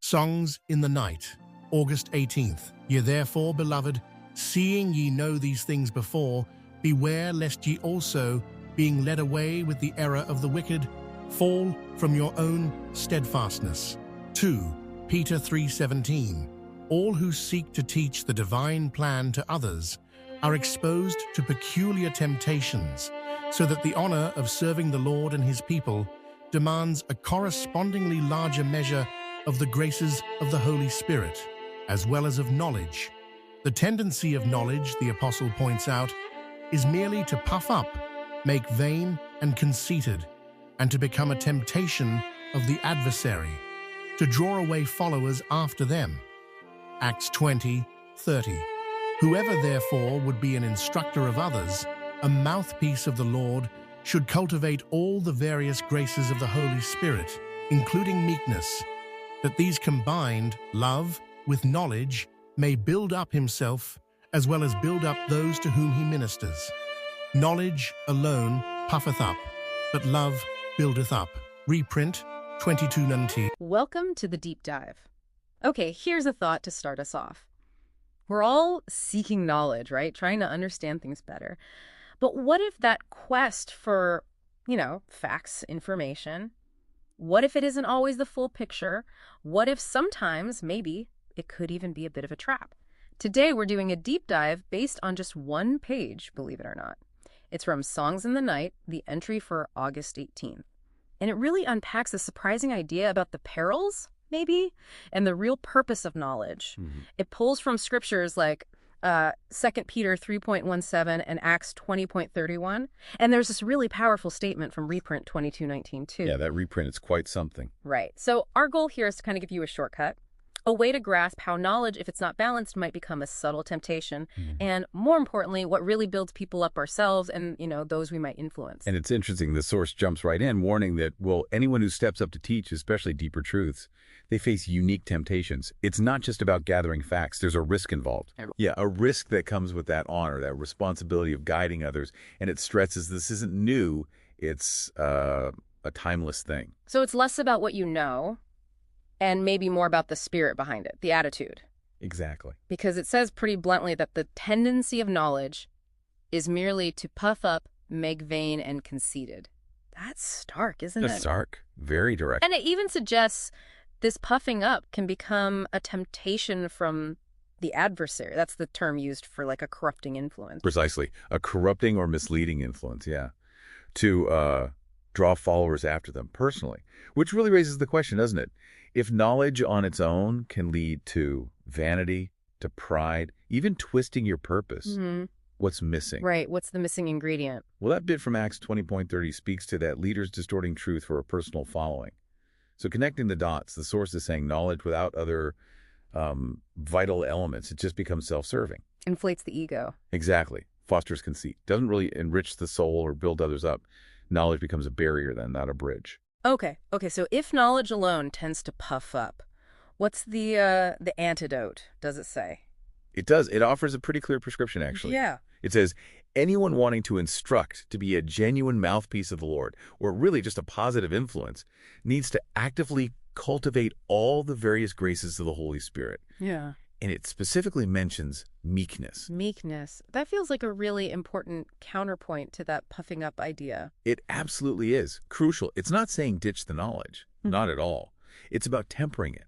Songs in the Night, August 18th. Ye therefore, beloved, seeing ye know these things before, beware lest ye also, being led away with the error of the wicked, fall from your own steadfastness. 2 Peter 3:17. All who seek to teach the divine plan to others are exposed to peculiar temptations, so that the honor of serving the Lord and his people demands a correspondingly larger measure of the graces of the Holy Spirit, as well as of knowledge. The tendency of knowledge, the apostle points out, is merely to puff up, make vain and conceited, and to become a temptation of the adversary, to draw away followers after them. Acts 20:30. Whoever therefore would be an instructor of others, a mouthpiece of the Lord, should cultivate all the various graces of the Holy Spirit, including meekness, that these combined, love with knowledge, may build up himself as well as build up those to whom he ministers. Knowledge alone puffeth up, but love buildeth up. Reprint 2290. Welcome to the deep dive. Okay, here's a thought to start us off. We're all seeking knowledge, right? Trying to understand things better. But what if that quest for, facts, information, what if it isn't always the full picture? What if sometimes, maybe, it could even be a bit of a trap? Today, we're doing a deep dive based on just one page, believe it or not. It's from Songs in the Night, the entry for August 18th. And it really unpacks a surprising idea about the perils, maybe, and the real purpose of knowledge. It pulls from scriptures like 2 Peter 3.17 and Acts 20.31. And there's this really powerful statement from Reprint 2219 too. Yeah, that reprint is quite something. Right. So our goal here is to kind of give you a shortcut, a way to grasp how knowledge, if it's not balanced, might become a subtle temptation. And more importantly, what really builds people up ourselves and, those we might influence. And it's interesting, the source jumps right in, warning that, anyone who steps up to teach, especially deeper truths, they face unique temptations. It's not just about gathering facts. There's a risk involved. Yeah, a risk that comes with that honor, that responsibility of guiding others. And it stresses this isn't new. It's a timeless thing. So it's less about what you know and maybe more about the spirit behind it, the attitude. Exactly. Because it says pretty bluntly that the tendency of knowledge is merely to puff up, make vain, and conceited. That's stark, isn't it? That's stark. Very direct. And it even suggests this puffing up can become a temptation from the adversary. That's the term used for like a corrupting influence. Precisely. A corrupting or misleading influence, yeah. To draw followers after them personally. Which really raises the question, doesn't it? If knowledge on its own can lead to vanity, to pride, even twisting your purpose, what's missing? Right. What's the missing ingredient? Well, that bit from Acts 20.30 speaks to that leaders distorting truth for a personal following. So connecting the dots, the source is saying knowledge without other vital elements, it just becomes self-serving. Inflates the ego. Exactly. Fosters conceit. Doesn't really enrich the soul or build others up. Knowledge becomes a barrier then, not a bridge. Okay, so if knowledge alone tends to puff up, what's the antidote, does it say? It does. It offers a pretty clear prescription, actually. Yeah. It says, anyone wanting to instruct, to be a genuine mouthpiece of the Lord, or really just a positive influence, needs to actively cultivate all the various graces of the Holy Spirit. Yeah. And it specifically mentions meekness. Meekness. That feels like a really important counterpoint to that puffing up idea. It absolutely is. Crucial. It's not saying ditch the knowledge. Not at all. It's about tempering it,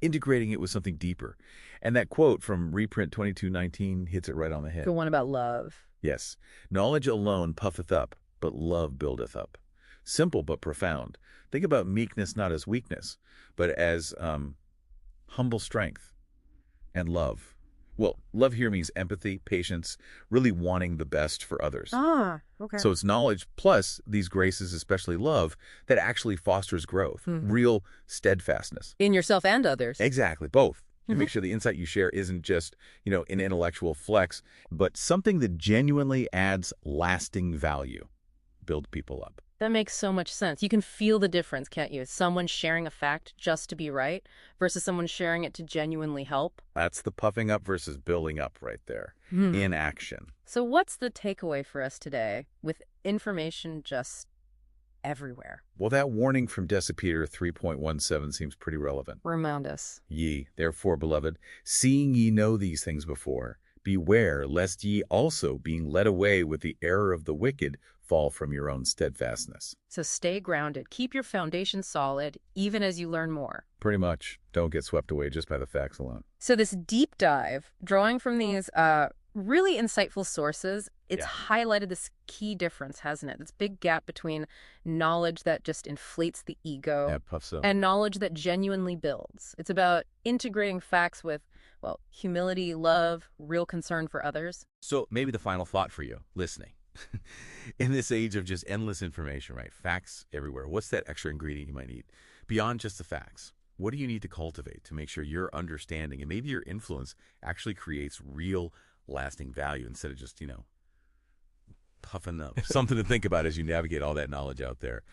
integrating it with something deeper. And that quote from Reprint 2219 hits it right on the head. The one about love. Yes. Knowledge alone puffeth up, but love buildeth up. Simple but profound. Think about meekness not as weakness, but as humble strength. And love. Well, love here means empathy, patience, really wanting the best for others. Ah, okay. So it's knowledge plus these graces, especially love, that actually fosters growth, real steadfastness. In yourself and others. Exactly, both. And make sure the insight you share isn't just, an intellectual flex, but something that genuinely adds lasting value. Build people up. That makes so much sense. You can feel the difference, can't you? Someone sharing a fact just to be right versus someone sharing it to genuinely help. That's the puffing up versus building up right there in action. So what's the takeaway for us today with information just everywhere. Well, that warning from Decipeter 3.17 seems pretty relevant. Remind us. Ye, therefore, beloved, seeing ye know these things before, beware lest ye also, being led away with the error of the wicked, fall from your own steadfastness. So stay grounded. Keep your foundation solid, even as you learn more. Pretty much. Don't get swept away just by the facts alone. So this deep dive, drawing from these really insightful sources, it's highlighted this key difference, hasn't it? This big gap between knowledge that just inflates the ego Yeah, puffs up. and knowledge that genuinely builds. It's about integrating facts with, well, humility, love, real concern for others. So maybe the final thought for you, listening. In this age of just endless information, right? Facts everywhere. What's that extra ingredient you might need? Beyond just the facts, what do you need to cultivate to make sure your understanding and maybe your influence actually creates real, lasting value instead of just, puffing up? Something to think about as you navigate all that knowledge out there.